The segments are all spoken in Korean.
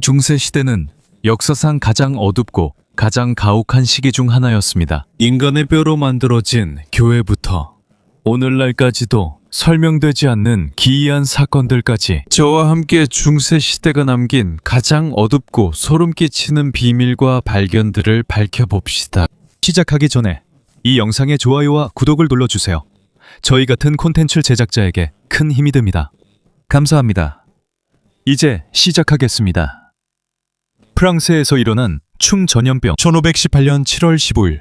중세시대는 역사상 가장 어둡고 가장 가혹한 시기 중 하나였습니다. 인간의 뼈로 만들어진 교회부터 오늘날까지도 설명되지 않는 기이한 사건들까지 저와 함께 중세시대가 남긴 가장 어둡고 소름 끼치는 비밀과 발견들을 밝혀봅시다. 시작하기 전에 이 영상의 좋아요와 구독을 눌러주세요. 저희 같은 콘텐츠 제작자에게 큰 힘이 됩니다. 감사합니다. 이제 시작하겠습니다. 프랑스에서 일어난 춤 전염병. 1518년 7월 15일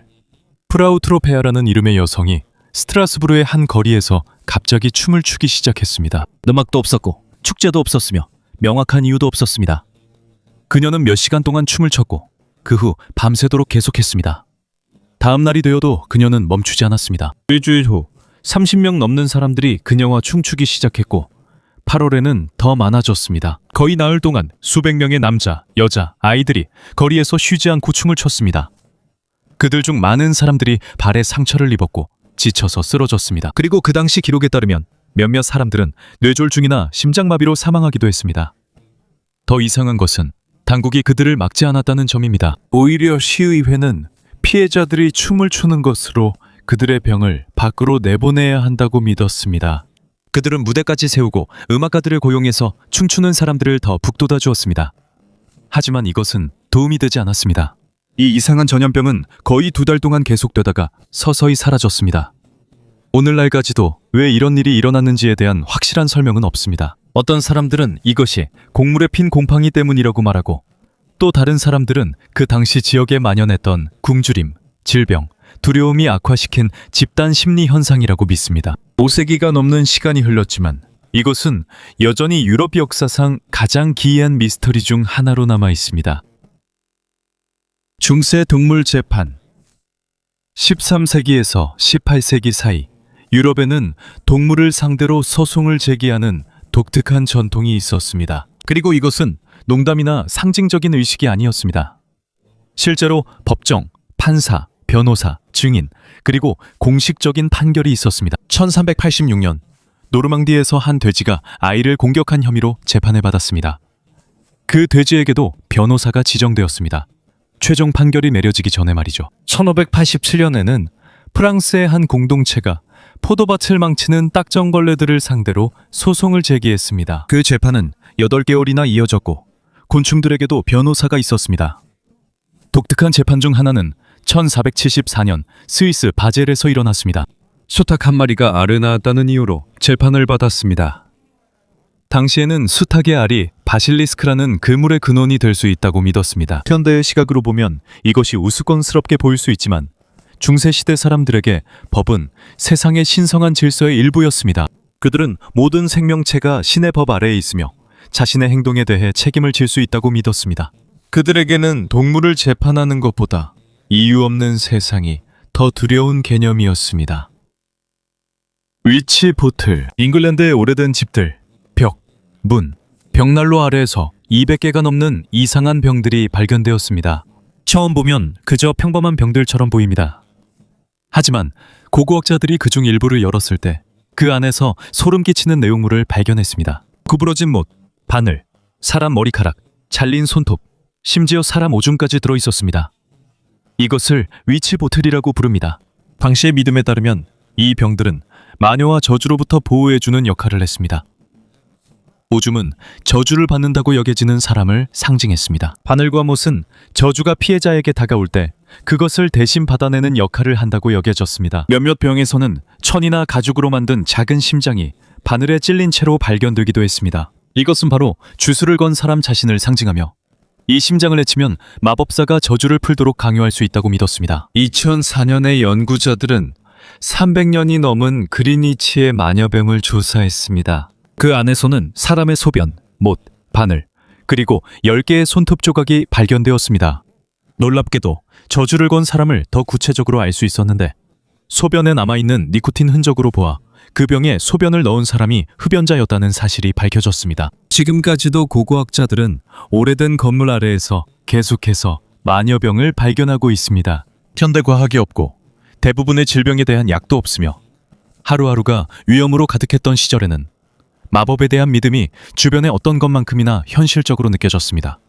프라우트로페아라는 이름의 여성이 스트라스부르의 한 거리에서 갑자기 춤을 추기 시작했습니다. 음악도 없었고 축제도 없었으며 명확한 이유도 없었습니다. 그녀는 몇 시간 동안 춤을 췄고 그 후 밤새도록 계속했습니다. 다음 날이 되어도 그녀는 멈추지 않았습니다. 일주일 후 30명 넘는 사람들이 그녀와 춤추기 시작했고 8월에는 더 많아졌습니다. 거의 나흘 동안 수백 명의 남자, 여자, 아이들이 거리에서 쉬지 않고 춤을 췄습니다. 그들 중 많은 사람들이 발에 상처를 입었고 지쳐서 쓰러졌습니다. 그리고 그 당시 기록에 따르면 몇몇 사람들은 뇌졸중이나 심장마비로 사망하기도 했습니다. 더 이상한 것은 당국이 그들을 막지 않았다는 점입니다. 오히려 시의회는 피해자들이 춤을 추는 것으로 그들의 병을 밖으로 내보내야 한다고 믿었습니다. 그들은 무대까지 세우고 음악가들을 고용해서 춤추는 사람들을 더 북돋아 주었습니다. 하지만 이것은 도움이 되지 않았습니다. 이 이상한 전염병은 거의 2달 동안 계속되다가 서서히 사라졌습니다. 오늘날까지도 왜 이런 일이 일어났는지에 대한 확실한 설명은 없습니다. 어떤 사람들은 이것이 곡물에 핀 곰팡이 때문이라고 말하고, 또 다른 사람들은 그 당시 지역에 만연했던 굶주림, 질병, 두려움이 악화시킨 집단 심리 현상이라고 믿습니다. 5세기가 넘는 시간이 흘렀지만 이것은 여전히 유럽 역사상 가장 기이한 미스터리 중 하나로 남아 있습니다. 중세 동물 재판. 13세기에서 18세기 사이 유럽에는 동물을 상대로 소송을 제기하는 독특한 전통이 있었습니다. 그리고 이것은 농담이나 상징적인 의식이 아니었습니다. 실제로 법정, 판사, 변호사, 증인, 그리고 공식적인 판결이 있었습니다. 1386년 노르망디에서 한 돼지가 아이를 공격한 혐의로 재판을 받았습니다. 그 돼지에게도 변호사가 지정되었습니다. 최종 판결이 내려지기 전에 말이죠. 1587년에는 프랑스의 한 공동체가 포도밭을 망치는 딱정벌레들을 상대로 소송을 제기했습니다. 그 재판은 8개월이나 이어졌고 곤충들에게도 변호사가 있었습니다. 독특한 재판 중 하나는 1474년 스위스 바젤에서 일어났습니다. 수탉 한 마리가 알을 낳았다는 이유로 재판을 받았습니다. 당시에는 수탉의 알이 바실리스크라는 그물의 근원이 될 수 있다고 믿었습니다. 현대의 시각으로 보면 이것이 우스꽝스럽게 보일 수 있지만 중세시대 사람들에게 법은 세상의 신성한 질서의 일부였습니다. 그들은 모든 생명체가 신의 법 아래에 있으며 자신의 행동에 대해 책임을 질 수 있다고 믿었습니다. 그들에게는 동물을 재판하는 것보다 이유 없는 세상이 더 두려운 개념이었습니다. 위치 보틀. 잉글랜드의 오래된 집들, 벽, 문, 벽난로 아래에서 200개가 넘는 이상한 병들이 발견되었습니다. 처음 보면 그저 평범한 병들처럼 보입니다. 하지만 고고학자들이 그중 일부를 열었을 때 그 안에서 소름 끼치는 내용물을 발견했습니다. 구부러진 못, 바늘, 사람 머리카락, 잘린 손톱, 심지어 사람 오줌까지 들어있었습니다. 이것을 위치 보틀이라고 부릅니다. 당시의 믿음에 따르면 이 병들은 마녀와 저주로부터 보호해주는 역할을 했습니다. 오줌은 저주를 받는다고 여겨지는 사람을 상징했습니다. 바늘과 못은 저주가 피해자에게 다가올 때 그것을 대신 받아내는 역할을 한다고 여겨졌습니다. 몇몇 병에서는 천이나 가죽으로 만든 작은 심장이 바늘에 찔린 채로 발견되기도 했습니다. 이것은 바로 주술을 건 사람 자신을 상징하며 이 심장을 해치면 마법사가 저주를 풀도록 강요할 수 있다고 믿었습니다. 2004년의 연구자들은 300년이 넘은 그리니치의 마녀병을 조사했습니다. 그 안에서는 사람의 소변, 못, 바늘, 그리고 10개의 손톱 조각이 발견되었습니다. 놀랍게도 저주를 건 사람을 더 구체적으로 알 수 있었는데 소변에 남아있는 니코틴 흔적으로 보아 그 병에 소변을 넣은 사람이 흡연자였다는 사실이 밝혀졌습니다. 지금까지도 고고학자들은 오래된 건물 아래에서 계속해서 마녀병을 발견하고 있습니다. 현대과학이 없고 대부분의 질병에 대한 약도 없으며 하루하루가 위험으로 가득했던 시절에는 마법에 대한 믿음이 주변의 어떤 것만큼이나 현실적으로 느껴졌습니다.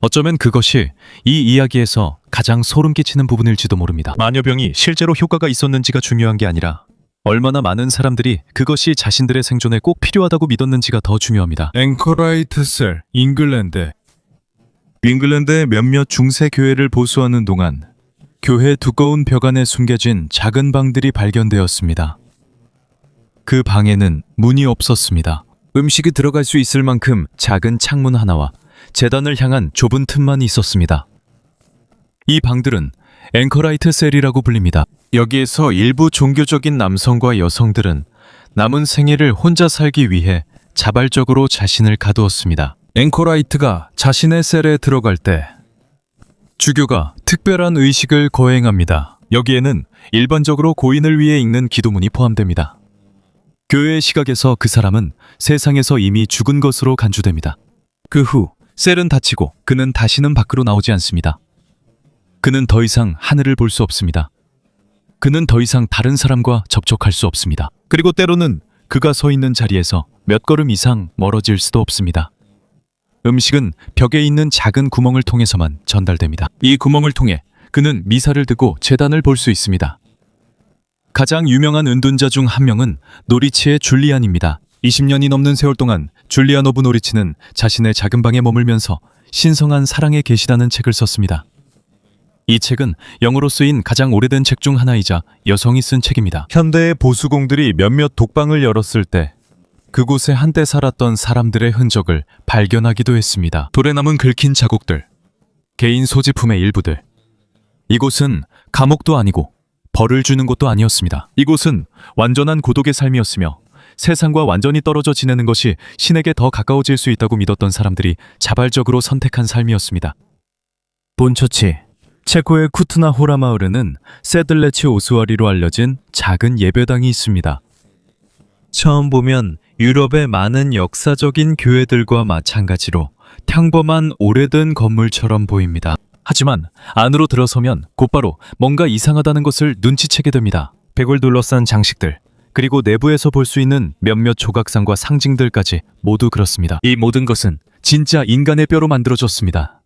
어쩌면 그것이 이 이야기에서 가장 소름 끼치는 부분일지도 모릅니다. 마녀병이 실제로 효과가 있었는지가 중요한 게 아니라 얼마나 많은 사람들이 그것이 자신들의 생존에 꼭 필요하다고 믿었는지가 더 중요합니다. 앵커라이트 셀, 잉글랜드의 몇몇 중세 교회를 보수하는 동안 교회 두꺼운 벽 안에 숨겨진 작은 방들이 발견되었습니다. 그 방에는 문이 없었습니다. 음식이 들어갈 수 있을 만큼 작은 창문 하나와 제단을 향한 좁은 틈만 있었습니다. 이 방들은 앵커라이트 셀이라고 불립니다. 여기에서 일부 종교적인 남성과 여성들은 남은 생애를 혼자 살기 위해 자발적으로 자신을 가두었습니다. 앵커라이트가 자신의 셀에 들어갈 때 주교가 특별한 의식을 거행합니다. 여기에는 일반적으로 고인을 위해 읽는 기도문이 포함됩니다. 교회의 시각에서 그 사람은 세상에서 이미 죽은 것으로 간주됩니다. 그 후 셀은 닫히고 그는 다시는 밖으로 나오지 않습니다. 그는 더 이상 하늘을 볼 수 없습니다. 그는 더 이상 다른 사람과 접촉할 수 없습니다. 그리고 때로는 그가 서 있는 자리에서 몇 걸음 이상 멀어질 수도 없습니다. 음식은 벽에 있는 작은 구멍을 통해서만 전달됩니다. 이 구멍을 통해 그는 미사를 듣고 제단을 볼 수 있습니다. 가장 유명한 은둔자 중 한 명은 노리치의 줄리안입니다. 20년이 넘는 세월 동안 줄리안 오브 노리치는 자신의 작은 방에 머물면서 신성한 사랑에 계시다는 책을 썼습니다. 이 책은 영어로 쓰인 가장 오래된 책 중 하나이자 여성이 쓴 책입니다. 현대의 보수공들이 몇몇 독방을 열었을 때 그곳에 한때 살았던 사람들의 흔적을 발견하기도 했습니다. 돌에 남은 긁힌 자국들, 개인 소지품의 일부들. 이곳은 감옥도 아니고 벌을 주는 곳도 아니었습니다. 이곳은 완전한 고독의 삶이었으며 세상과 완전히 떨어져 지내는 것이 신에게 더 가까워질 수 있다고 믿었던 사람들이 자발적으로 선택한 삶이었습니다. 본처치 체코의 쿠트나 호라 마을에는 세들레치 오스와리로 알려진 작은 예배당이 있습니다. 처음 보면 유럽의 많은 역사적인 교회들과 마찬가지로 평범한 오래된 건물처럼 보입니다. 하지만 안으로 들어서면 곧바로 뭔가 이상하다는 것을 눈치채게 됩니다. 벽을 둘러싼 장식들, 그리고 내부에서 볼 수 있는 몇몇 조각상과 상징들까지 모두 그렇습니다. 이 모든 것은 진짜 인간의 뼈로 만들어졌습니다.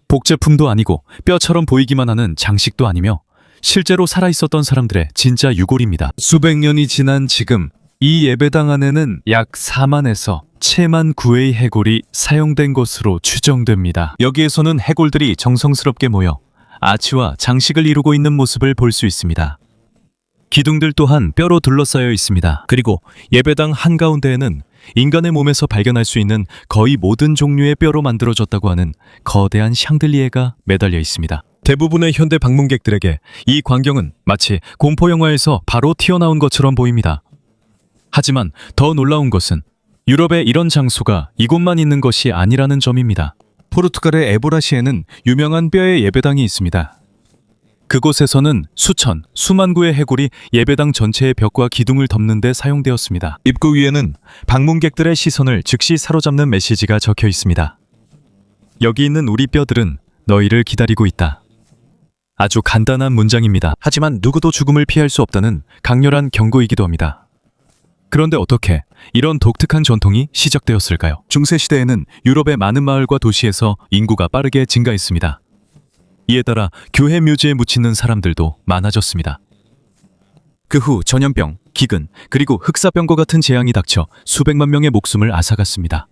복제품도 아니고 뼈처럼 보이기만 하는 장식도 아니며 실제로 살아있었던 사람들의 진짜 유골입니다. 수백 년이 지난 지금 이 예배당 안에는 약 4만에서 7만 구의 해골이 사용된 것으로 추정됩니다. 여기에서는 해골들이 정성스럽게 모여 아치와 장식을 이루고 있는 모습을 볼 수 있습니다. 기둥들 또한 뼈로 둘러싸여 있습니다. 그리고 예배당 한가운데에는 인간의 몸에서 발견할 수 있는 거의 모든 종류의 뼈로 만들어졌다고 하는 거대한 샹들리에가 매달려 있습니다. 대부분의 현대 방문객들에게 이 광경은 마치 공포영화에서 바로 튀어나온 것처럼 보입니다. 하지만 더 놀라운 것은 유럽에 이런 장소가 이곳만 있는 것이 아니라는 점입니다. 포르투갈의 에보라시에는 유명한 뼈의 예배당이 있습니다. 그곳에서는 수천, 수만 구의 해골이 예배당 전체의 벽과 기둥을 덮는 데 사용되었습니다. 입구 위에는 방문객들의 시선을 즉시 사로잡는 메시지가 적혀 있습니다. 여기 있는 우리 뼈들은 너희를 기다리고 있다. 아주 간단한 문장입니다. 하지만 누구도 죽음을 피할 수 없다는 강렬한 경고이기도 합니다. 그런데 어떻게 이런 독특한 전통이 시작되었을까요? 중세시대에는 유럽의 많은 마을과 도시에서 인구가 빠르게 증가했습니다. 이에 따라 교회 묘지에 묻히는 사람들도 많아졌습니다. 그 후 전염병, 기근, 그리고 흑사병과 같은 재앙이 닥쳐 수백만 명의 목숨을 앗아갔습니다.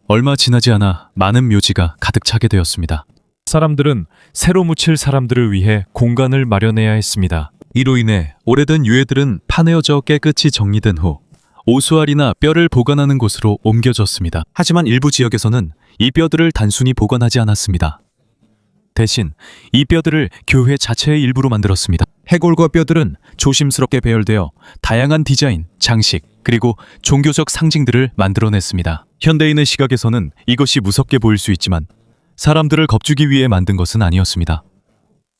얼마 지나지 않아 많은 묘지가 가득 차게 되었습니다. 사람들은 새로 묻힐 사람들을 위해 공간을 마련해야 했습니다. 이로 인해 오래된 유해들은 파내어져 깨끗이 정리된 후 오수알이나 뼈를 보관하는 곳으로 옮겨졌습니다. 하지만 일부 지역에서는 이 뼈들을 단순히 보관하지 않았습니다. 대신 이 뼈들을 교회 자체의 일부로 만들었습니다. 해골과 뼈들은 조심스럽게 배열되어 다양한 디자인, 장식, 그리고 종교적 상징들을 만들어냈습니다. 현대인의 시각에서는 이것이 무섭게 보일 수 있지만 사람들을 겁주기 위해 만든 것은 아니었습니다.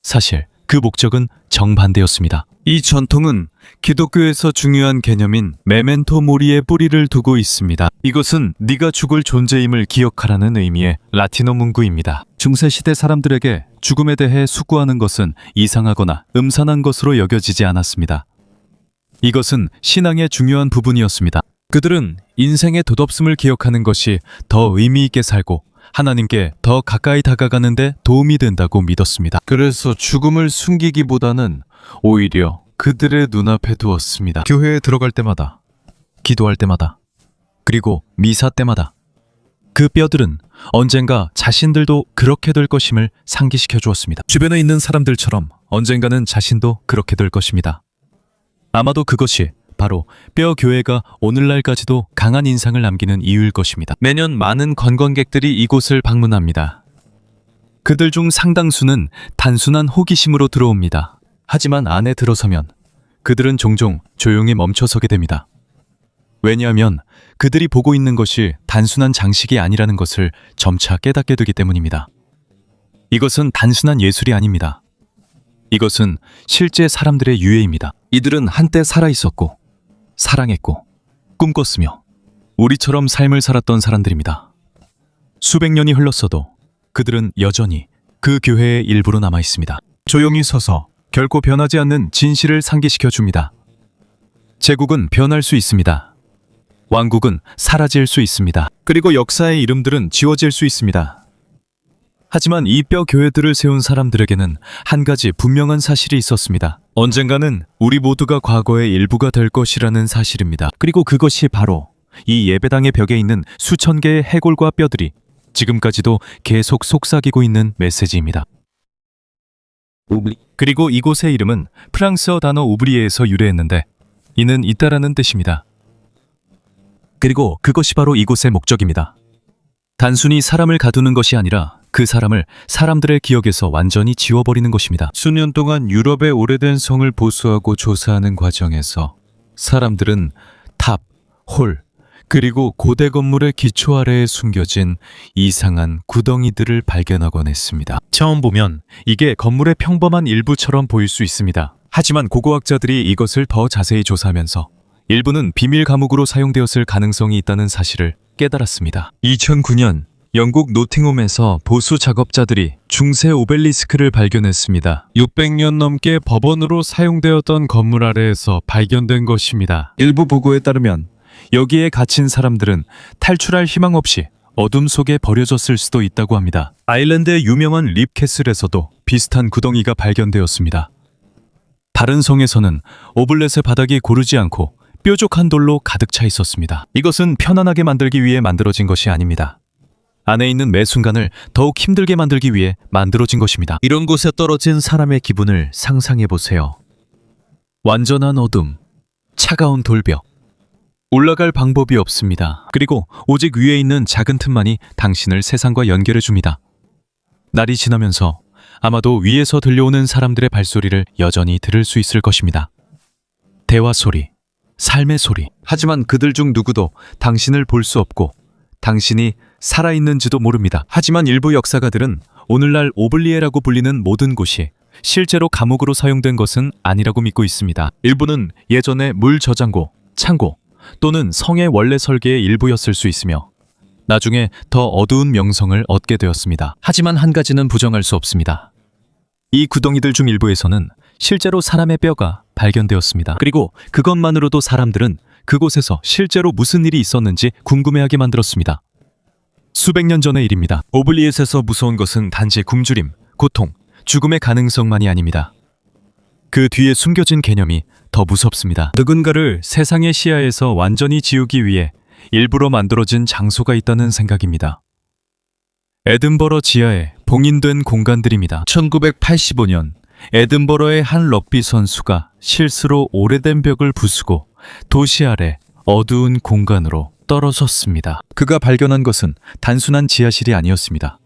사실 그 목적은 정반대였습니다. 이 전통은 기독교에서 중요한 개념인 메멘토 모리의 뿌리를 두고 있습니다. 이것은 네가 죽을 존재임을 기억하라는 의미의 라틴어 문구입니다. 중세시대 사람들에게 죽음에 대해 수구하는 것은 이상하거나 음산한 것으로 여겨지지 않았습니다. 이것은 신앙의 중요한 부분이었습니다. 그들은 인생의 돛없음을 기억하는 것이 더 의미 있게 살고 하나님께 더 가까이 다가가는데 도움이 된다고 믿었습니다. 그래서 죽음을 숨기기보다는 오히려 그들의 눈앞에 두었습니다. 교회에 들어갈 때마다, 기도할 때마다, 그리고 미사 때마다 그 뼈들은 언젠가 자신들도 그렇게 될 것임을 상기시켜 주었습니다. 주변에 있는 사람들처럼 언젠가는 자신도 그렇게 될 것입니다. 아마도 그것이 바로 뼈 교회가 오늘날까지도 강한 인상을 남기는 이유일 것입니다. 매년 많은 관광객들이 이곳을 방문합니다. 그들 중 상당수는 단순한 호기심으로 들어옵니다. 하지만 안에 들어서면 그들은 종종 조용히 멈춰서게 됩니다. 왜냐하면 그들이 보고 있는 것이 단순한 장식이 아니라는 것을 점차 깨닫게 되기 때문입니다. 이것은 단순한 예술이 아닙니다. 이것은 실제 사람들의 유해입니다. 이들은 한때 살아있었고, 사랑했고, 꿈꿨으며 우리처럼 삶을 살았던 사람들입니다. 수백 년이 흘렀어도 그들은 여전히 그 교회의 일부로 남아 있습니다. 조용히 서서 결코 변하지 않는 진실을 상기시켜 줍니다. 제국은 변할 수 있습니다. 왕국은 사라질 수 있습니다. 그리고 역사의 이름들은 지워질 수 있습니다. 하지만 이 뼈 교회들을 세운 사람들에게는 한 가지 분명한 사실이 있었습니다. 언젠가는 우리 모두가 과거의 일부가 될 것이라는 사실입니다. 그리고 그것이 바로 이 예배당의 벽에 있는 수천 개의 해골과 뼈들이 지금까지도 계속 속삭이고 있는 메시지입니다. 그리고 이곳의 이름은 프랑스어 단어 오브리에에서 유래했는데 이는 있다라는 뜻입니다. 그리고 그것이 바로 이곳의 목적입니다. 단순히 사람을 가두는 것이 아니라 그 사람을 사람들의 기억에서 완전히 지워버리는 것입니다. 수년 동안 유럽의 오래된 성을 보수하고 조사하는 과정에서 사람들은 탑, 홀, 그리고 고대 건물의 기초 아래에 숨겨진 이상한 구덩이들을 발견하곤 했습니다. 처음 보면 이게 건물의 평범한 일부처럼 보일 수 있습니다. 하지만 고고학자들이 이것을 더 자세히 조사하면서 일부는 비밀 감옥으로 사용되었을 가능성이 있다는 사실을 깨달았습니다. 2009년 영국 노팅엄에서 보수 작업자들이 중세 오벨리스크를 발견했습니다. 600년 넘게 법원으로 사용되었던 건물 아래에서 발견된 것입니다. 일부 보고에 따르면 여기에 갇힌 사람들은 탈출할 희망 없이 어둠 속에 버려졌을 수도 있다고 합니다. 아일랜드의 유명한 립캐슬에서도 비슷한 구덩이가 발견되었습니다. 다른 성에서는 오블렛의 바닥이 고르지 않고 뾰족한 돌로 가득 차 있었습니다. 이것은 편안하게 만들기 위해 만들어진 것이 아닙니다. 안에 있는 매 순간을 더욱 힘들게 만들기 위해 만들어진 것입니다. 이런 곳에 떨어진 사람의 기분을 상상해 보세요. 완전한 어둠, 차가운 돌벽, 올라갈 방법이 없습니다. 그리고 오직 위에 있는 작은 틈만이 당신을 세상과 연결해 줍니다. 날이 지나면서 아마도 위에서 들려오는 사람들의 발소리를 여전히 들을 수 있을 것입니다. 대화 소리, 삶의 소리. 하지만 그들 중 누구도 당신을 볼 수 없고 당신이 살아있는지도 모릅니다. 하지만 일부 역사가들은 오늘날 오블리에라고 불리는 모든 곳이 실제로 감옥으로 사용된 것은 아니라고 믿고 있습니다. 일부는 예전에 물 저장고, 창고 또는 성의 원래 설계의 일부였을 수 있으며 나중에 더 어두운 명성을 얻게 되었습니다. 하지만 한 가지는 부정할 수 없습니다. 이 구덩이들 중 일부에서는 실제로 사람의 뼈가 발견되었습니다. 그리고 그것만으로도 사람들은 그곳에서 실제로 무슨 일이 있었는지 궁금해하게 만들었습니다. 수백 년 전의 일입니다. 오블리엣에서 무서운 것은 단지 굶주림, 고통, 죽음의 가능성만이 아닙니다. 그 뒤에 숨겨진 개념이 더 무섭습니다. 누군가를 세상의 시야에서 완전히 지우기 위해 일부러 만들어진 장소가 있다는 생각입니다. 에든버러 지하에 봉인된 공간들입니다. 1985년 에든버러의 한 럭비 선수가 실수로 오래된 벽을 부수고 도시 아래 어두운 공간으로 떨어졌습니다. 그가 발견한 것은 단순한 지하실이 아니었습니다.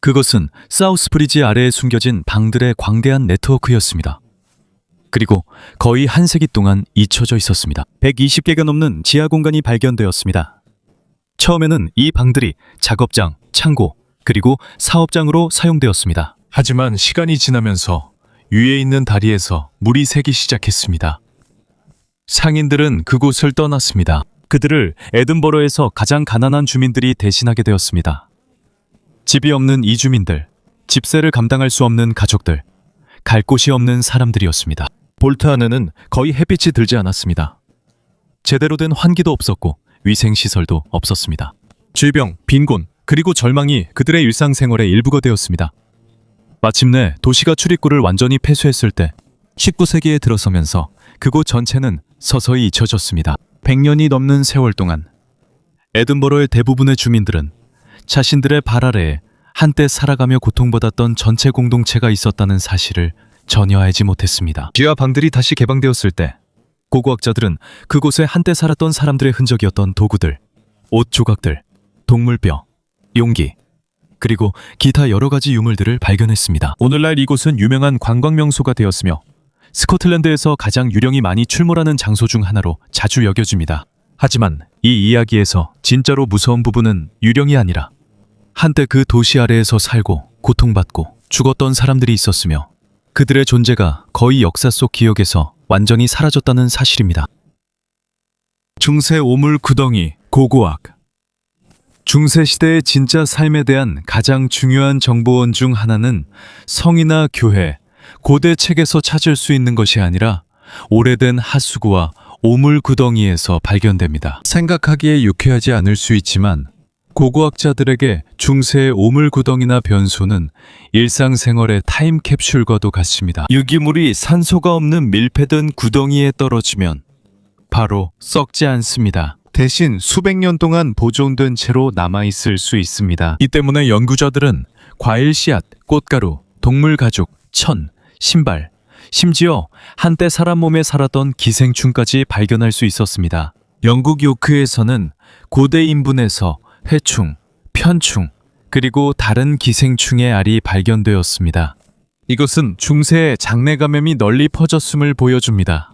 그것은 사우스브리지 아래에 숨겨진 방들의 광대한 네트워크였습니다. 그리고 거의 한 세기 동안 잊혀져 있었습니다. 120개가 넘는 지하 공간이 발견되었습니다. 처음에는 이 방들이 작업장, 창고, 그리고 사업장으로 사용되었습니다. 하지만 시간이 지나면서 위에 있는 다리에서 물이 새기 시작했습니다. 상인들은 그곳을 떠났습니다. 그들을 에든버러에서 가장 가난한 주민들이 대신하게 되었습니다. 집이 없는 이주민들, 집세를 감당할 수 없는 가족들, 갈 곳이 없는 사람들이었습니다. 볼트 안에는 거의 햇빛이 들지 않았습니다. 제대로 된 환기도 없었고 위생시설도 없었습니다. 질병, 빈곤, 그리고 절망이 그들의 일상생활의 일부가 되었습니다. 마침내 도시가 출입구를 완전히 폐쇄했을 때 19세기에 들어서면서 그곳 전체는 서서히 잊혀졌습니다. 100년이 넘는 세월 동안 에든버러의 대부분의 주민들은 자신들의 발 아래에 한때 살아가며 고통받았던 전체 공동체가 있었다는 사실을 전혀 알지 못했습니다. 쥐와 방들이 다시 개방되었을 때 고고학자들은 그곳에 한때 살았던 사람들의 흔적이었던 도구들, 옷 조각들, 동물뼈, 용기, 그리고 기타 여러 가지 유물들을 발견했습니다. 오늘날 이곳은 유명한 관광 명소가 되었으며 스코틀랜드에서 가장 유령이 많이 출몰하는 장소 중 하나로 자주 여겨집니다. 하지만 이 이야기에서 진짜로 무서운 부분은 유령이 아니라 한때 그 도시 아래에서 살고 고통받고 죽었던 사람들이 있었으며 그들의 존재가 거의 역사 속 기억에서 완전히 사라졌다는 사실입니다. 중세 오물 구덩이 고고학. 중세 시대의 진짜 삶에 대한 가장 중요한 정보원 중 하나는 성이나 교회, 고대 책에서 찾을 수 있는 것이 아니라 오래된 하수구와 오물 구덩이에서 발견됩니다. 생각하기에 유쾌하지 않을 수 있지만 고고학자들에게 중세의 오물 구덩이나 변소는 일상생활의 타임캡슐과도 같습니다. 유기물이 산소가 없는 밀폐된 구덩이에 떨어지면 바로 썩지 않습니다. 대신 수백 년 동안 보존된 채로 남아있을 수 있습니다. 이 때문에 연구자들은 과일 씨앗, 꽃가루, 동물 가죽, 천, 신발, 심지어 한때 사람 몸에 살았던 기생충까지 발견할 수 있었습니다. 영국 요크에서는 고대 인분에서 회충, 편충, 그리고 다른 기생충의 알이 발견되었습니다. 이것은 중세의 장내 감염이 널리 퍼졌음을 보여줍니다.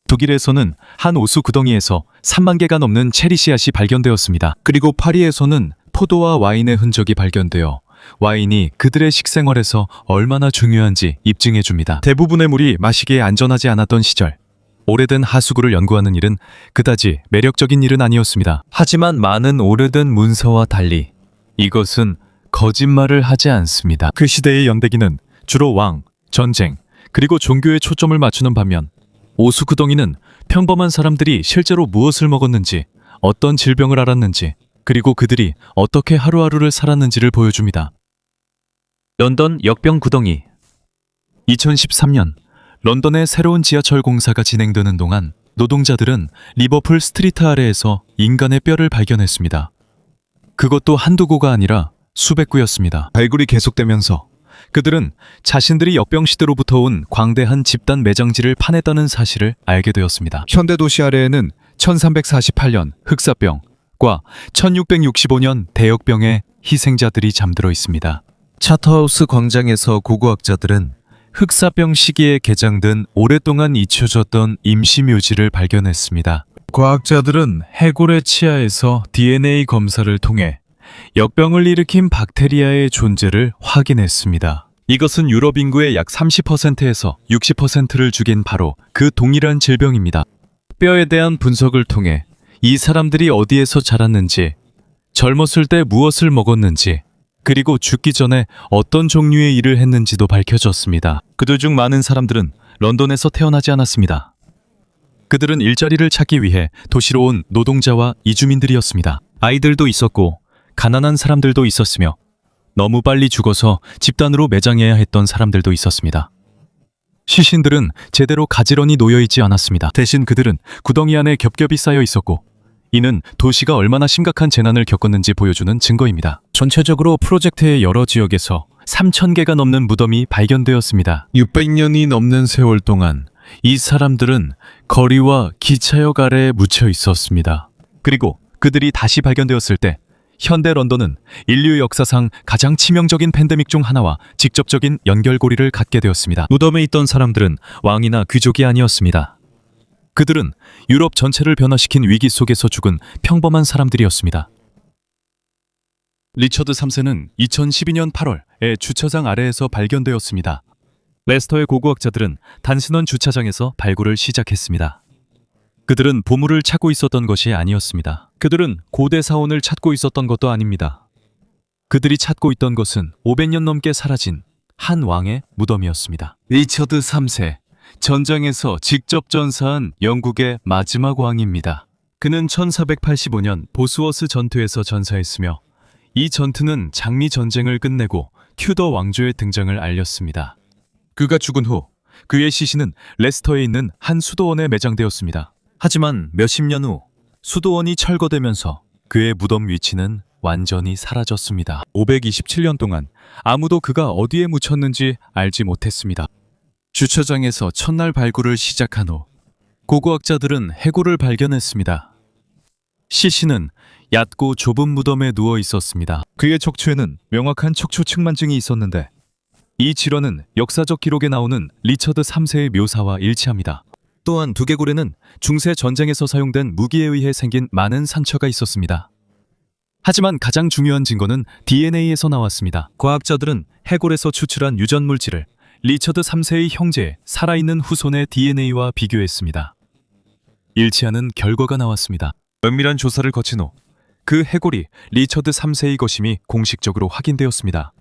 독일에서는 한 오수 구덩이에서 3만 개가 넘는 체리 씨앗이 발견되었습니다. 그리고 파리에서는 포도와 와인의 흔적이 발견되어 와인이 그들의 식생활에서 얼마나 중요한지 입증해줍니다. 대부분의 물이 마시기에 안전하지 않았던 시절, 오래된 하수구를 연구하는 일은 그다지 매력적인 일은 아니었습니다. 하지만 많은 오래된 문서와 달리 이것은 거짓말을 하지 않습니다. 그 시대의 연대기는 주로 왕, 전쟁, 그리고 종교에 초점을 맞추는 반면 오수구덩이는 평범한 사람들이 실제로 무엇을 먹었는지, 어떤 질병을 앓았는지, 그리고 그들이 어떻게 하루하루를 살았는지를 보여줍니다. 런던 역병구덩이. 2013년 런던의 새로운 지하철 공사가 진행되는 동안 노동자들은 리버풀 스트리트 아래에서 인간의 뼈를 발견했습니다. 그것도 한두 구가 아니라 수백 구였습니다. 발굴이 계속되면서 그들은 자신들이 역병시대로부터 온 광대한 집단 매장지를 파냈다는 사실을 알게 되었습니다. 현대 도시 아래에는 1348년 흑사병과 1665년 대역병의 희생자들이 잠들어 있습니다. 차터하우스 광장에서 고고학자들은 흑사병 시기에 개장된 오랫동안 잊혀졌던 임시묘지를 발견했습니다. 과학자들은 해골의 치아에서 DNA 검사를 통해 역병을 일으킨 박테리아의 존재를 확인했습니다. 이것은 유럽 인구의 약 30%에서 60%를 죽인 바로 그 동일한 질병입니다. 뼈에 대한 분석을 통해 이 사람들이 어디에서 자랐는지, 젊었을 때 무엇을 먹었는지, 그리고 죽기 전에 어떤 종류의 일을 했는지도 밝혀졌습니다. 그들 중 많은 사람들은 런던에서 태어나지 않았습니다. 그들은 일자리를 찾기 위해 도시로 온 노동자와 이주민들이었습니다. 아이들도 있었고 가난한 사람들도 있었으며 너무 빨리 죽어서 집단으로 매장해야 했던 사람들도 있었습니다. 시신들은 제대로 가지런히 놓여있지 않았습니다. 대신 그들은 구덩이 안에 겹겹이 쌓여 있었고 이는 도시가 얼마나 심각한 재난을 겪었는지 보여주는 증거입니다. 전체적으로 프로젝트의 여러 지역에서 3,000개가 넘는 무덤이 발견되었습니다. 600년이 넘는 세월 동안 이 사람들은 거리와 기차역 아래에 묻혀 있었습니다. 그리고 그들이 다시 발견되었을 때 현대 런던은 인류 역사상 가장 치명적인 팬데믹 중 하나와 직접적인 연결고리를 갖게 되었습니다. 무덤에 있던 사람들은 왕이나 귀족이 아니었습니다. 그들은 유럽 전체를 변화시킨 위기 속에서 죽은 평범한 사람들이었습니다. 리처드 3세는 2012년 8월에 주차장 아래에서 발견되었습니다. 레스터의 고고학자들은 단순한 주차장에서 발굴을 시작했습니다. 그들은 보물을 찾고 있었던 것이 아니었습니다. 그들은 고대 사원을 찾고 있었던 것도 아닙니다. 그들이 찾고 있던 것은 500년 넘게 사라진 한 왕의 무덤이었습니다. 리처드 3세, 전장에서 직접 전사한 영국의 마지막 왕입니다. 그는 1485년 보스워스 전투에서 전사했으며 이 전투는 장미 전쟁을 끝내고 튜더 왕조의 등장을 알렸습니다. 그가 죽은 후 그의 시신은 레스터에 있는 한 수도원에 매장되었습니다. 하지만 몇십 년 후 수도원이 철거되면서 그의 무덤 위치는 완전히 사라졌습니다. 527년 동안 아무도 그가 어디에 묻혔는지 알지 못했습니다. 주차장에서 첫날 발굴을 시작한 후 고고학자들은 해골을 발견했습니다. 시신은 얕고 좁은 무덤에 누워 있었습니다. 그의 척추에는 명확한 척추 측만증이 있었는데 이 질환은 역사적 기록에 나오는 리처드 3세의 묘사와 일치합니다. 또한 두개골에는 중세 전쟁에서 사용된 무기에 의해 생긴 많은 상처가 있었습니다. 하지만 가장 중요한 증거는 DNA에서 나왔습니다. 과학자들은 해골에서 추출한 유전 물질을 리처드 3세의 형제의 살아있는 후손의 DNA와 비교했습니다. 일치하는 결과가 나왔습니다. 은밀한 조사를 거친 후 그 해골이 리처드 3세의 것임이 공식적으로 확인되었습니다.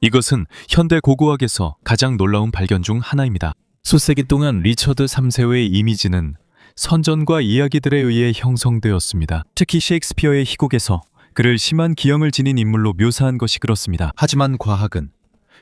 이것은 현대 고고학에서 가장 놀라운 발견 중 하나입니다. 수세기 동안 리처드 3세의 이미지는 선전과 이야기들에 의해 형성되었습니다. 특히 셰익스피어의 희곡에서 그를 심한 기형을 지닌 인물로 묘사한 것이 그렇습니다. 하지만 과학은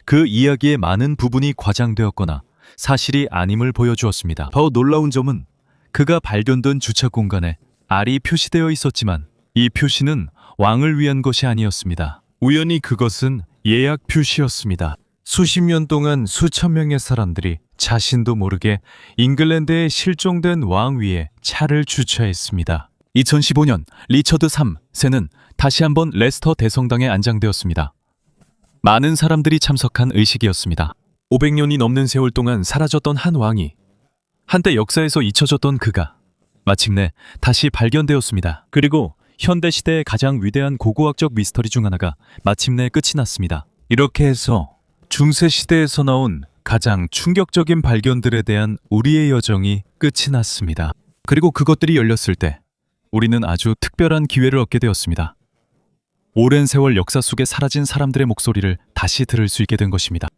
그 이야기의 많은 부분이 과장되었거나 사실이 아님을 보여주었습니다. 더 놀라운 점은 그가 발견된 주차 공간에 알이 표시되어 있었지만 이 표시는 왕을 위한 것이 아니었습니다. 우연히 그것은 예약 표시였습니다. 수십 년 동안 수천 명의 사람들이 자신도 모르게 잉글랜드에 실종된 왕 위에 차를 주차했습니다. 2015년 리처드 3세는 다시 한번 레스터 대성당에 안장되었습니다. 많은 사람들이 참석한 의식이었습니다. 500년이 넘는 세월 동안 사라졌던 한 왕이 한때 역사에서 잊혀졌던 그가 마침내 다시 발견되었습니다. 그리고 현대 시대의 가장 위대한 고고학적 미스터리 중 하나가 마침내 끝이 났습니다. 이렇게 해서 중세 시대에서 나온 가장 충격적인 발견들에 대한 우리의 여정이 끝이 났습니다. 그리고 그것들이 열렸을 때 우리는 아주 특별한 기회를 얻게 되었습니다. 오랜 세월 역사 속에 사라진 사람들의 목소리를 다시 들을 수 있게 된 것입니다.